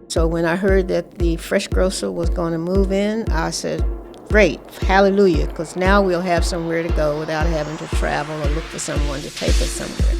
So when I heard that the fresh grocer was going to move in, I said, great, hallelujah, because now we'll have somewhere to go without having to travel or look for someone to take us somewhere.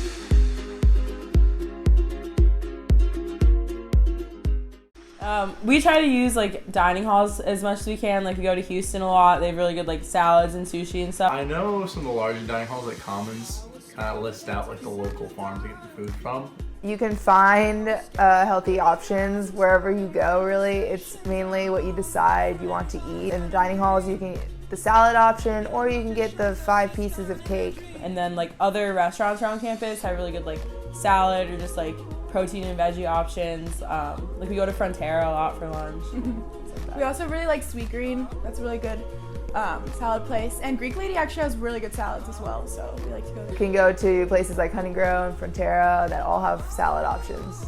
We try to use like dining halls as much as we can. Like we go to Houston a lot. They have really good like salads and sushi and stuff. I know some of the larger dining halls like Commons kind of list out like the local farms to get the food from. You can find healthy options wherever you go, really. It's mainly what you decide you want to eat. In the dining halls, you can get the salad option, or you can get the 5 pieces of cake. And then like other restaurants around campus have really good like salad or just like protein and veggie options. Like we go to Frontera a lot for lunch. Like we also really like Sweet Green. That's a really good salad place. And Greek Lady actually has really good salads as well, so we like to go there. You can go to places like Honeygrow and Frontera that all have salad options.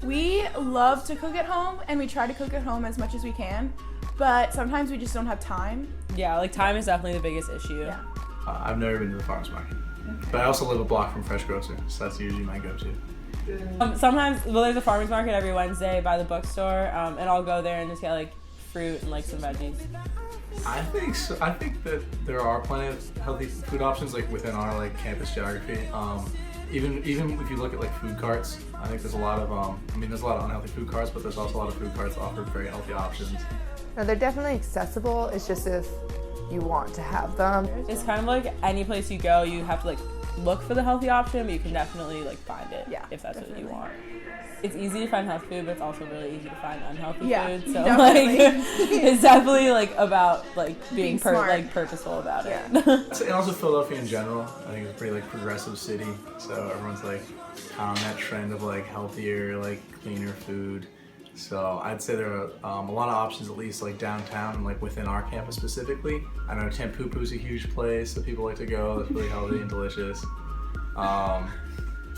We love to cook at home, and we try to cook at home as much as we can, but sometimes we just don't have time. Yeah, like time is definitely the biggest issue. Yeah. I've never been to the farmers market, but I also live a block from Fresh Grocer, so that's usually my go-to. Sometimes, well, there's a farmer's market every Wednesday by the bookstore, and I'll go there and just get like fruit and like some veggies. I think so. I think that there are plenty of healthy food options like within our like campus geography. Even if you look at like food carts, I think there's a lot of there's a lot of unhealthy food carts, but there's also a lot of food carts that offer very healthy options. No, they're definitely accessible. It's just if you want to have them. It's kind of like any place you go, you have to like look for the healthy option, but you can definitely like find it if that's what you want. It's easy to find healthy food, but it's also really easy to find unhealthy food. So definitely. like, it's definitely like about like being smart. Purposeful about it. And also Philadelphia in general, I think it's a pretty like progressive city, so everyone's like on that trend of like healthier, like cleaner food. So I'd say there are a lot of options, at least like downtown and like within our campus specifically. I know Tampupu's a huge place that people like to go. That's really healthy and delicious.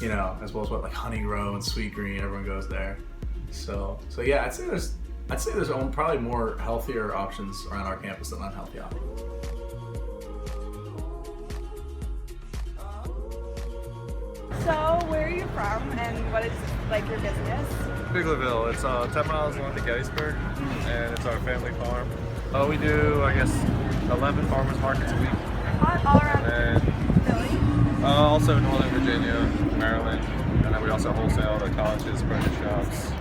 You know, as well as like Honeygrow and Sweet Green, everyone goes there. So yeah, I'd say there's probably more healthier options around our campus than unhealthy options. So, where are you from and what is like your business? Biglerville. It's 10 miles north of Gettysburg, and it's our family farm. We do, I guess, 11 farmers markets a week. All around And Philly? also Northern Virginia, Maryland, and then we also wholesale to colleges, printer shops.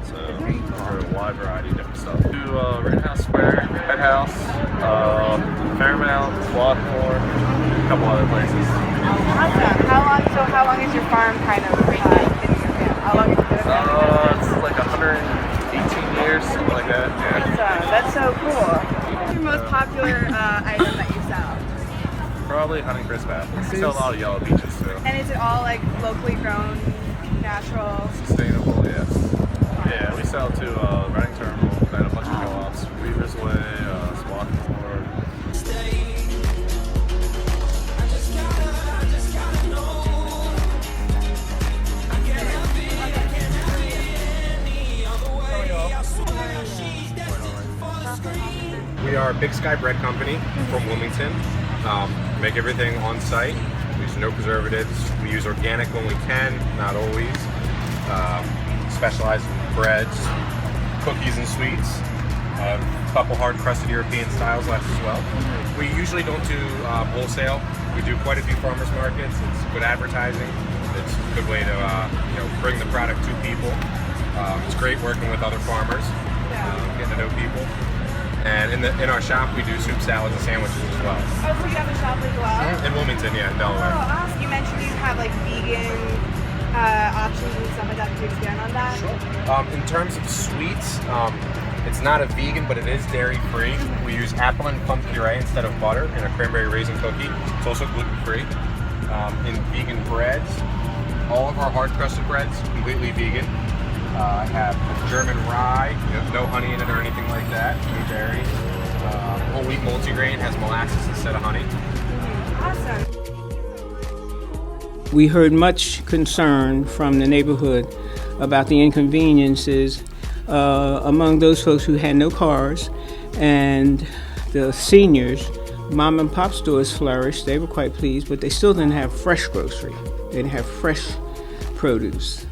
So we're a wide variety of different stuff. We do Rittenhouse Square, Head House, Fairmount, Swarthmore, a couple other places. Awesome. How long is your farm kind of been in your family? How long has it been a family business? It's like 118 years, something like that. Yeah. That's so cool. What's your most popular item that you sell? Probably Honeycrisp apples. We sell a lot of yellow peaches too. And is it all like locally grown, natural? Sustainable, yes. Yeah, we sell to Reading Terminal and a bunch of co-ops. Weaver's Way, Swarthmore. We are a Big Sky Bread Company from Wilmington. Make everything on site. We use no preservatives. We use organic when we can, not always. Specialize in breads, cookies, and sweets. A couple hard-crusted European styles left as well. We usually don't do wholesale. We do quite a few farmers markets. It's good advertising. It's a good way to bring the product to people. It's great working with other farmers, getting to know people. And in our shop, we do soup, salads, and sandwiches as well. Oh, so you have a shop as well? In Wilmington, yeah, in Delaware. Oh, awesome. You mentioned you have like vegan options and stuff like that. Could you expand on that? Sure. In terms of sweets, it's not a vegan, but it is dairy-free. We use apple and plum puree instead of butter in a cranberry raisin cookie. It's also gluten-free. In vegan breads, all of our hard-crusted breads, completely vegan. Have German rye, no honey in it or anything like that, no dairy. Whole wheat multigrain has molasses instead of honey. Awesome. We heard much concern from the neighborhood about the inconveniences among those folks who had no cars, and the seniors. Mom and pop stores flourished, they were quite pleased, but they still didn't have fresh grocery. They didn't have fresh produce.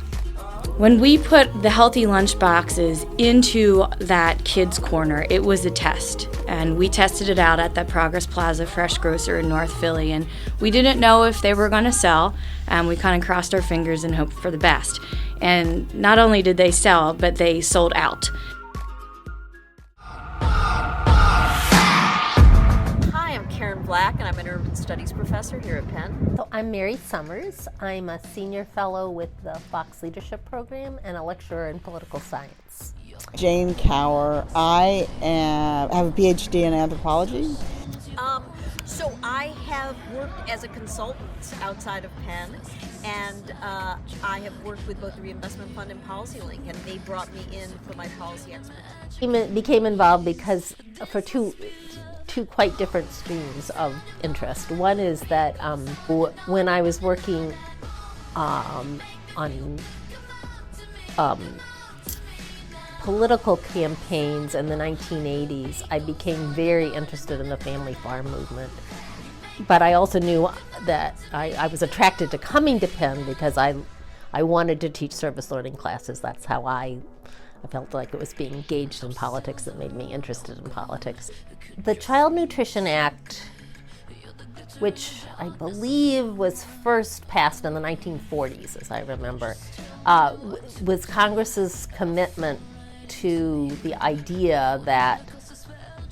When we put the healthy lunch boxes into that kids' corner, it was a test. And we tested it out at that Progress Plaza Fresh Grocer in North Philly. And we didn't know if they were going to sell. And we kind of crossed our fingers and hoped for the best. And not only did they sell, but they sold out. Karen Black, and I'm an urban studies professor here at Penn. So I'm Mary Summers. I'm a senior fellow with the Fox Leadership Program and a lecturer in political science. Jane Cower. I have a PhD in anthropology. So I have worked as a consultant outside of Penn, and I have worked with both the Reinvestment Fund and PolicyLink, and they brought me in for my policy expertise. Became involved because for two quite different streams of interest. One is that when I was working on political campaigns in the 1980s, I became very interested in the family farm movement. But I also knew that I was attracted to coming to Penn because I wanted to teach service learning classes. That's how I felt like it was being engaged in politics that made me interested in politics. The Child Nutrition Act, which I believe was first passed in the 1940s, as I remember, was Congress's commitment to the idea that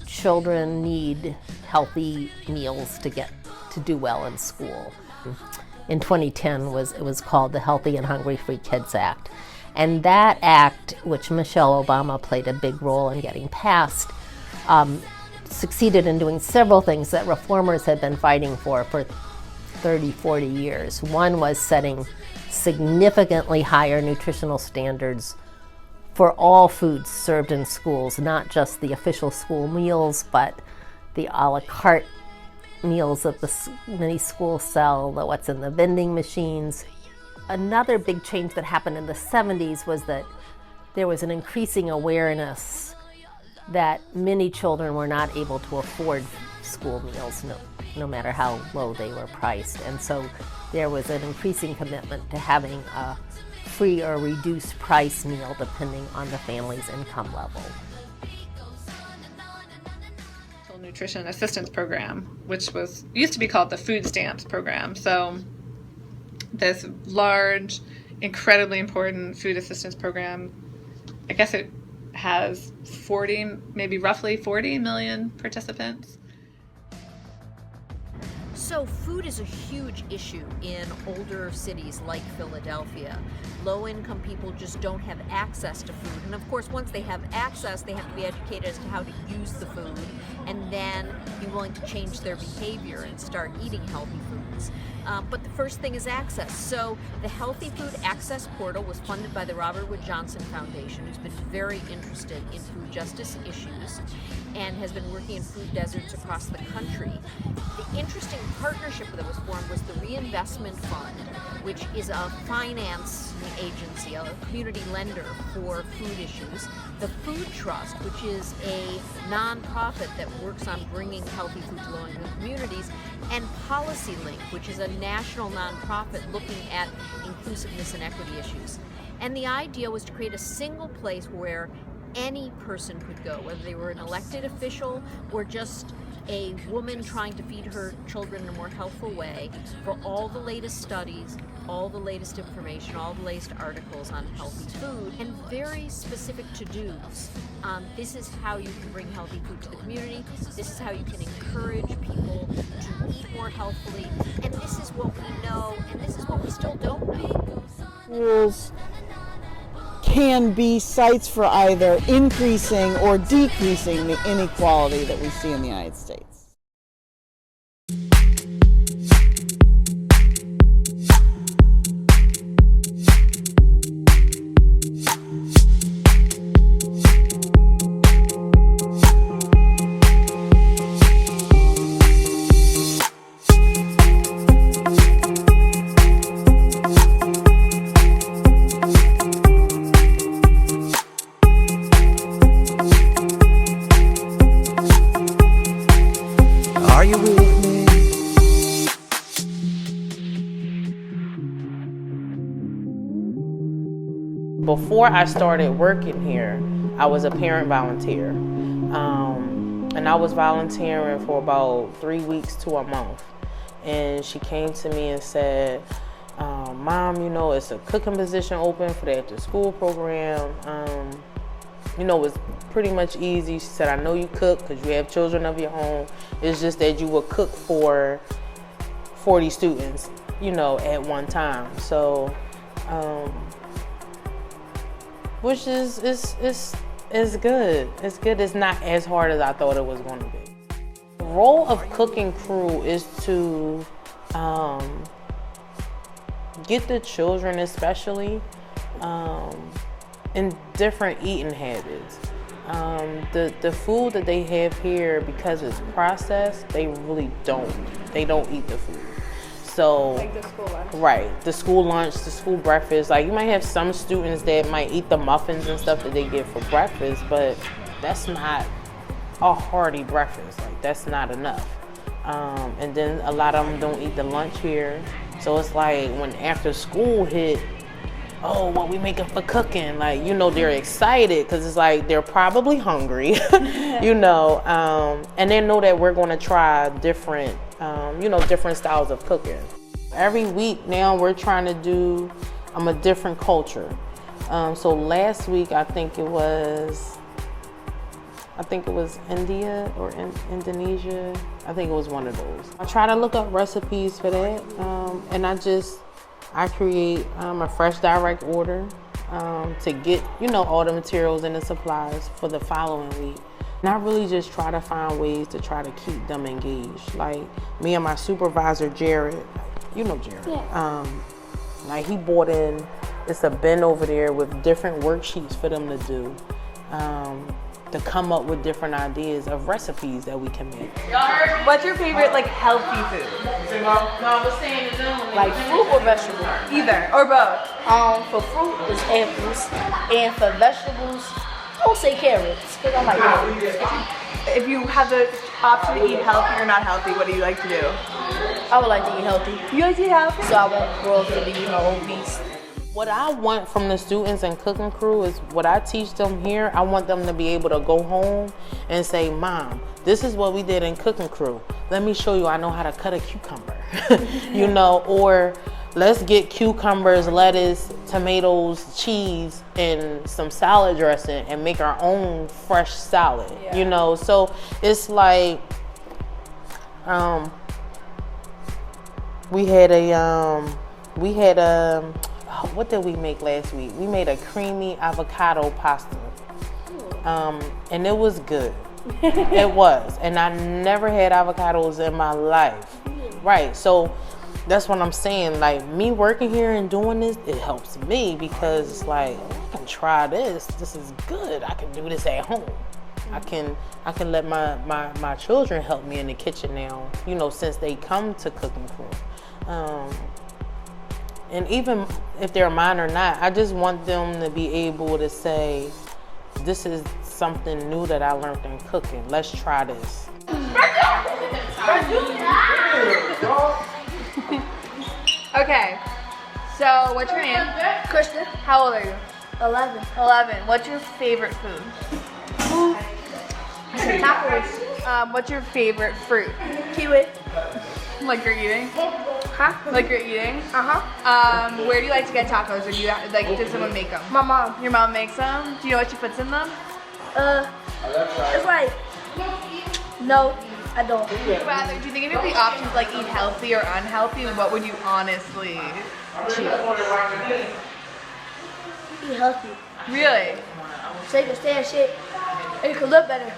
children need healthy meals to do well in school. In 2010, it was called the Healthy and Hungry Free Kids Act. And that act, which Michelle Obama played a big role in getting passed, succeeded in doing several things that reformers had been fighting for 30, 40 years. One was setting significantly higher nutritional standards for all foods served in schools, not just the official school meals, but the a la carte meals that many schools sell, what's in the vending machines. Another big change that happened in the 70s was that there was an increasing awareness that many children were not able to afford school meals, no matter how low they were priced. And so there was an increasing commitment to having a free or reduced price meal depending on the family's income level. Nutrition Assistance Program, which used to be called the Food Stamps Program. So this large, incredibly important food assistance program, I guess it has roughly 40 million participants. So food is a huge issue in older cities like Philadelphia. Low-income people just don't have access to food. And of course, once they have access, they have to be educated as to how to use the food and then be willing to change their behavior and start eating healthy foods. But the first thing is access. So the Healthy Food Access Portal was funded by the Robert Wood Johnson Foundation, who's been very interested in food justice issues and has been working in food deserts across the country. The interesting partnership that was formed was the Reinvestment Fund, which is a finance agency, a community lender for food issues. The Food Trust, which is a nonprofit that works on bringing healthy food to low-income communities, and PolicyLink, which is a national nonprofit looking at inclusiveness and equity issues. And the idea was to create a single place where any person could go, whether they were an elected official or just a woman trying to feed her children in a more healthful way, for all the latest studies, all the latest information, all the latest articles on healthy food, and very specific to-dos. This is how you can bring healthy food to the community. This is how you can encourage people to eat more healthfully. And this is what we know, and this is what we still don't know. Schools can be sites for either increasing or decreasing the inequality that we see in the United States. Before I started working here, I was a parent volunteer. And I was volunteering for about 3 weeks to a month. And she came to me and said, Mom, you know, it's a cooking position open for the after school program. You know, it's pretty much easy. She said, I know you cook because you have children of your own. It's just that you would cook for 40 students, you know, at one time. So, which is good. It's good. It's not as hard as I thought it was going to be. The role of cooking crew is to get the children, especially, in different eating habits. The food that they have here, because it's processed, they really don't eat the food. So, Like the school lunch. right, the school lunch, the school breakfast. Like, you might have some students that might eat the muffins and stuff that they get for breakfast, but that's not a hearty breakfast. Like, that's not enough. And then a lot of them don't eat the lunch here. So it's like when after school hit, oh, what we making for cooking? Like, you know, they're excited because it's like they're probably hungry, you know, and they know that we're going to try different, you know, different styles of cooking. Every week now we're trying to do a different culture. So last week I think it was India or Indonesia. I think it was one of those. I try to look up recipes for that, and I create a fresh direct order to get, you know, all the materials and the supplies for the following week. And I really just try to find ways to try to keep them engaged. Like me and my supervisor, Jared, you know Jared. Yeah. Like he bought in, it's a bin over there with different worksheets for them to do, to come up with different ideas of recipes that we can make. What's your favorite like healthy food? Like fruit or vegetable? Either or both. For fruit is apples, and for vegetables, I'll say carrots because I like carrots. If you have the option to eat healthy or not healthy, what do you like to do? I would like to eat healthy. You like to eat healthy? So I won't grow up to be, you know, obese. What I want from the students in cooking crew is what I teach them here. I want them to be able to go home and say, Mom, this is what we did in cooking crew. Let me show you, I know how to cut a cucumber, you know, or let's get cucumbers, lettuce, tomatoes, cheese, and some salad dressing and make our own fresh salad, you know? So it's like, we had what did we make last week? We made a creamy avocado pasta, and it was good. It was, and I never had avocados in my life. Right, so that's what I'm saying. Like me working here and doing this, it helps me because it's like I can try this. This is good. I can do this at home. I can let my children help me in the kitchen now. You know, since they come to cooking crew. And even if they're mine or not, I just want them to be able to say, this is something new that I learned in cooking. Let's try this. Okay, so what's your name? Kristen. How old are you? 11. 11. What's your favorite food? Tacos. What's your favorite fruit? Kiwi. Like you're eating? Huh? Like you're eating? Uh-huh. Where do you like to get tacos? Or do you like? Does someone make them? My mom. Your mom makes them. Do you know what she puts in them? It's like, no, I don't. Do you think if you have the option to like eat healthy or unhealthy, what would you honestly choose? Eat healthy. Really? So you can stay in shape and you can look better.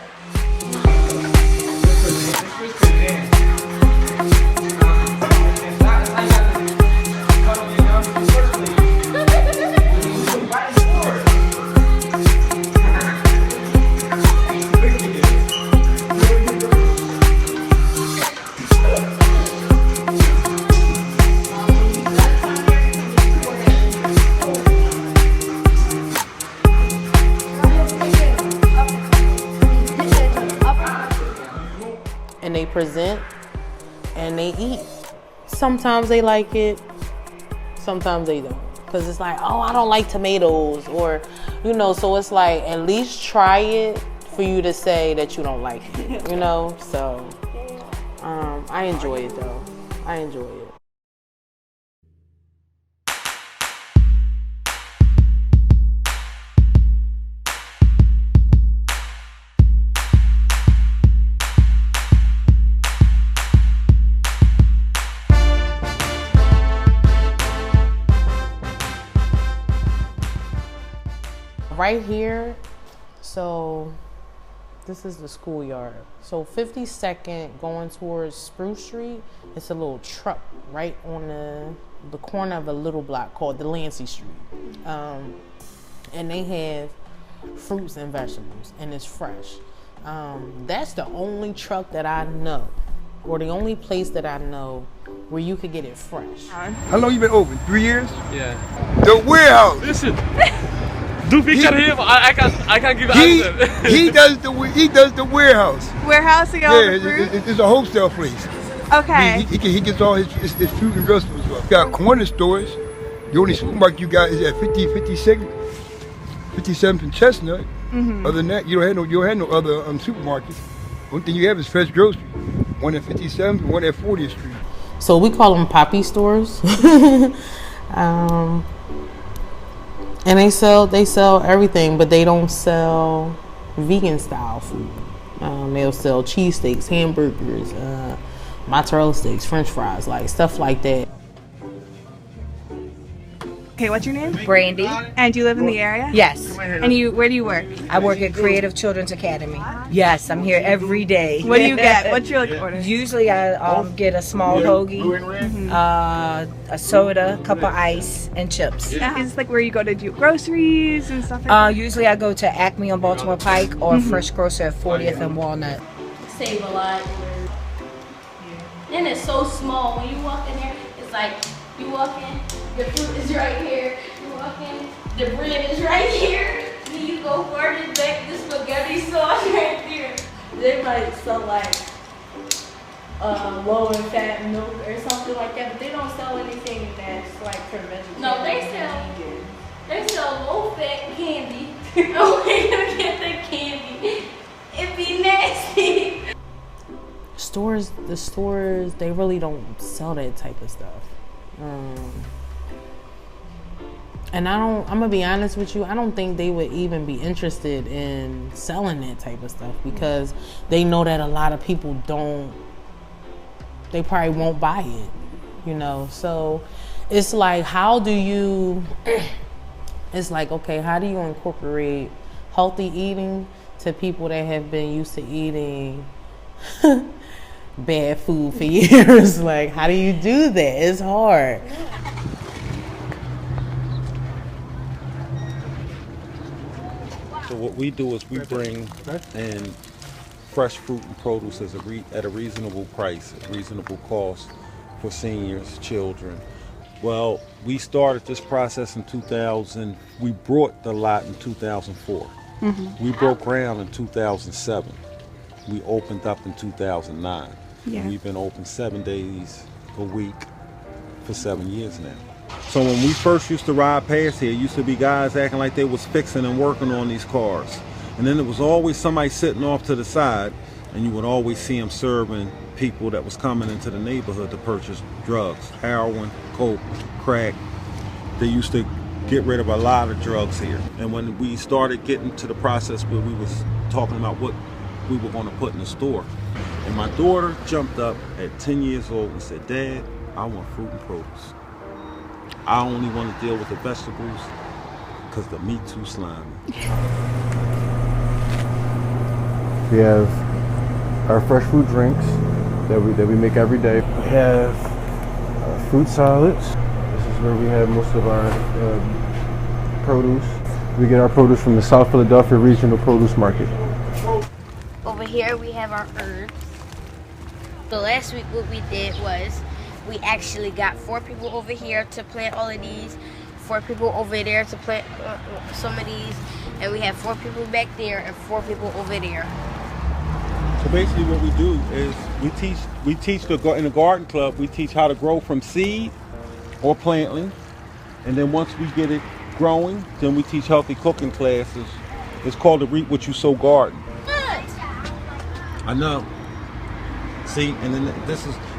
And they present and they eat. Sometimes they like it, sometimes they don't. because it's like, oh, I don't like tomatoes, or, you know, so it's like, at least try it for you to say that you don't like it, you know? So, I enjoy it though. I enjoy it. Right here, so this is the schoolyard. So 52nd going towards Spruce Street, it's a little truck right on the corner of a little block called Delancey Street. And they have fruits and vegetables, and it's fresh. That's the only truck that I know, or the only place that I know where you could get it fresh. How long you been open? 3 years? Yeah. The warehouse. Listen. Do picture him. I can't give answer. He does the warehouse. Warehousing all the fruit? It's a wholesale place. Okay. He gets all his fruit and vegetables. You got corner stores. The only supermarket you got is at 57th and Chestnut. Mm-hmm. Other than that, you don't have no other supermarkets. One thing you have is Fresh Grocery. One at 57th and one at 40th Street. So we call them poppy stores. And they sell everything, but they don't sell vegan style food. They'll sell cheesesteaks, hamburgers, mozzarella sticks, French fries, like stuff like that. Okay, what's your name? Brandy. And do you live in the area? Yes. And where do you work? I work at Creative Children's Academy. Yes, I'm here every day. What do you get? What's your order? Usually I get a small hoagie, a soda, cup of ice, and chips. Is this like where you go to do groceries and stuff like that? Usually I go to Acme on Baltimore Pike or Fresh Grocer at 40th and Walnut. Save a lot. And it's so small. When you walk in there, it's like you walk in, the fruit is right here. You walk in, the bread is right here. Then you go farther back, the spaghetti sauce right there. They might sell like low in fat milk or something like that, but they don't sell anything that's like for vegetarians. No, they sell low fat candy. Oh, we're gonna get the candy. It'd be nasty. The stores, they really don't sell that type of stuff. And I'm gonna be honest with you, I don't think they would even be interested in selling that type of stuff because they know that a lot of people they probably won't buy it, you know? So it's like, it's like, okay, how do you incorporate healthy eating to people that have been used to eating bad food for years? Like, how do you do that? It's hard. So what we do is we bring in fresh fruit and produce at a reasonable price, at reasonable cost for seniors, children. Well, we started this process in 2000. We brought the lot in 2004. Mm-hmm. We broke ground in 2007. We opened up in 2009. Yeah. And we've been open 7 days a week for 7 years now. So when we first used to ride past here, it used to be guys acting like they was fixing and working on these cars. And then there was always somebody sitting off to the side, and you would always see them serving people that was coming into the neighborhood to purchase drugs, heroin, coke, crack. They used to get rid of a lot of drugs here. And when we started getting to the process where we was talking about what we were going to put in the store, and my daughter jumped up at 10 years old and said, "Dad, I want fruit and produce. I only want to deal with the vegetables because the meat too slimy." We have our fresh fruit drinks that we make every day. We have fruit salads. This is where we have most of our produce. We get our produce from the South Philadelphia Regional Produce Market. Over here we have our herbs. So last week what we did was we actually got 4 people over here to plant all of these, 4 people over there to plant some of these, and we have 4 people back there and 4 people over there. So basically what we do is we teach in the garden club, we teach how to grow from seed or plantling And then once we get it growing, then we teach healthy cooking classes. It's called the Reap What You Sow Garden. I know. See, and then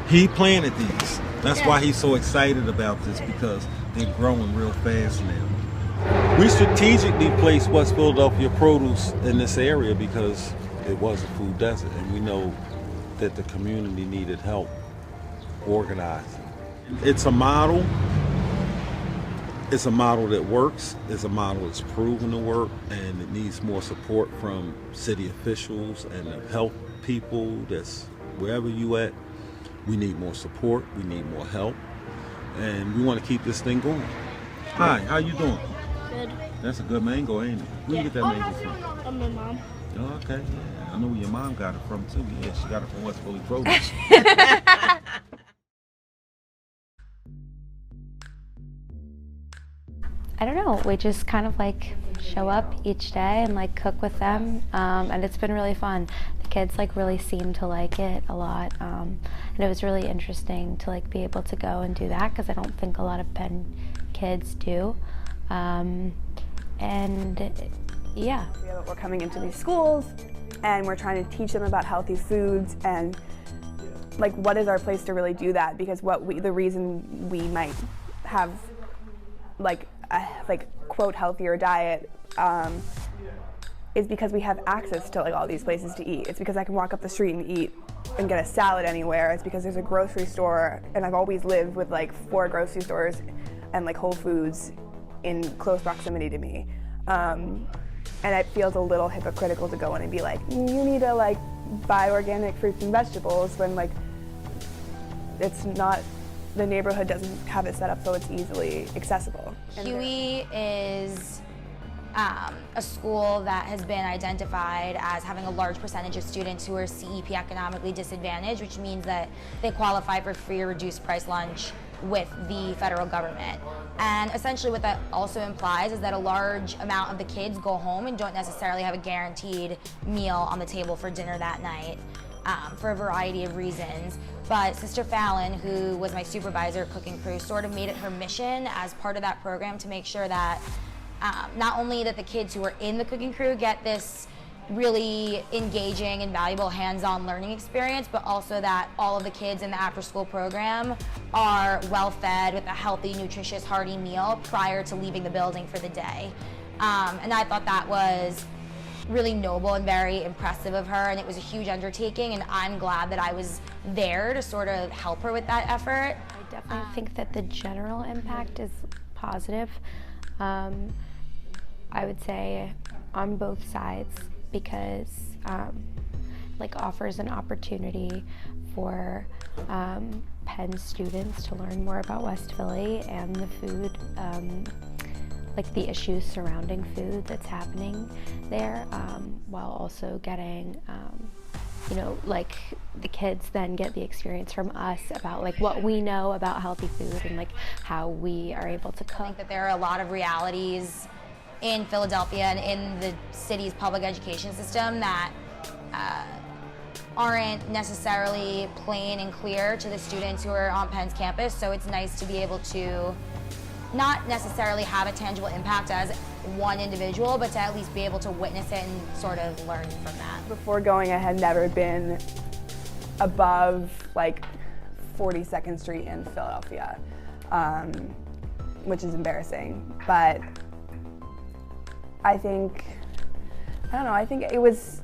he planted these. That's why he's so excited about this, because they're growing real fast now. We strategically placed West Philadelphia produce in this area because it was a food desert, and we know that the community needed help organizing. It's a model. It's a model that works. It's a model that's proven to work, and it needs more support from city officials and the health people. That's wherever you at. We need more support. We need more help, and we want to keep this thing going. Hi, how you doing? Good. That's a good mango, ain't it? Where you get that mango from? From my mom. Oh, okay. Yeah. I know where your mom got it from too. Yeah, she got it from West Philly Produce. I don't know, we just kind of like show up each day and like cook with them, and it's been really fun. The kids like really seem to like it a lot, and it was really interesting to like be able to go and do that, because I don't think a lot of Penn kids do, and yeah. We're coming into these schools and we're trying to teach them about healthy foods, and like what is our place to really do that, because the reason we might have like quote healthier diet is because we have access to like all these places to eat. It's because I can walk up the street and eat and get a salad anywhere. It's because there's a grocery store, and I've always lived with like 4 grocery stores and like Whole Foods in close proximity to me. And it feels a little hypocritical to go in and be like, you need to like buy organic fruits and vegetables, when like it's not, the neighborhood doesn't have it set up so it's easily accessible. Huey is a school that has been identified as having a large percentage of students who are CEP economically disadvantaged, which means that they qualify for free or reduced price lunch with the federal government. And essentially what that also implies is that a large amount of the kids go home and don't necessarily have a guaranteed meal on the table for dinner that night. For a variety of reasons. But Sister Fallon, who was my supervisor cooking crew, sort of made it her mission as part of that program to make sure that not only that the kids who are in the cooking crew get this really engaging and valuable hands-on learning experience, but also that all of the kids in the after-school program are well-fed with a healthy, nutritious, hearty meal prior to leaving the building for the day. And I thought that was really noble and very impressive of her, and it was a huge undertaking, and I'm glad that I was there to sort of help her with that effort. I definitely think that the general impact is positive. I would say on both sides, because like offers an opportunity for Penn students to learn more about West Philly and the food, like the issues surrounding food that's happening there, while also getting, you know, like the kids then get the experience from us about like what we know about healthy food and like how we are able to cook. I think that there are a lot of realities in Philadelphia and in the city's public education system that aren't necessarily plain and clear to the students who are on Penn's campus, so it's nice to be able to not necessarily have a tangible impact as one individual, but to at least be able to witness it and sort of learn from that. Before going, I had never been above like 42nd Street in Philadelphia, which is embarrassing. But I think it was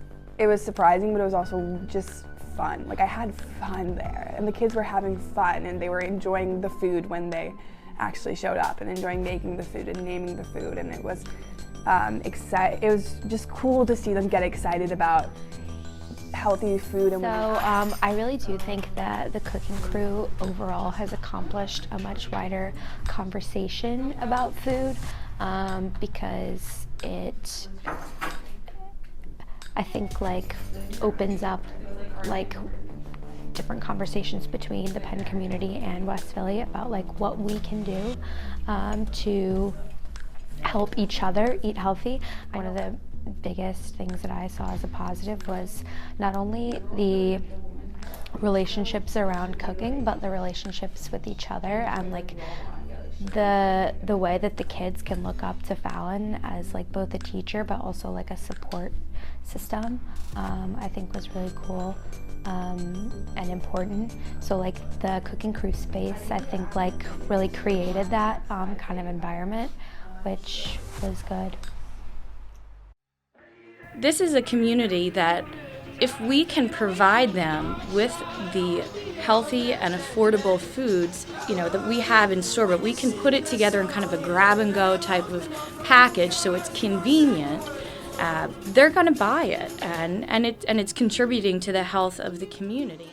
surprising, but it was also just fun. Like I had fun there, and the kids were having fun, and they were enjoying the food when they actually showed up, and enjoying making the food and naming the food, and it was it was just cool to see them get excited about healthy food. And I really do think that the cooking crew overall has accomplished a much wider conversation about food, because it, I think, like opens up like different conversations between the Penn community and West Philly about like what we can do to help each other eat healthy. One of the biggest things that I saw as a positive was not only the relationships around cooking, but the relationships with each other, and like the way that the kids can look up to Fallon as like both a teacher but also like a support system, I think was really cool and important. So like the cooking crew space, I think like really created that kind of environment, which was good. This is a community that if we can provide them with the healthy and affordable foods, you know, that we have in store, but we can put it together in kind of a grab-and-go type of package so it's convenient, they're going to buy it, and it's contributing to the health of the community.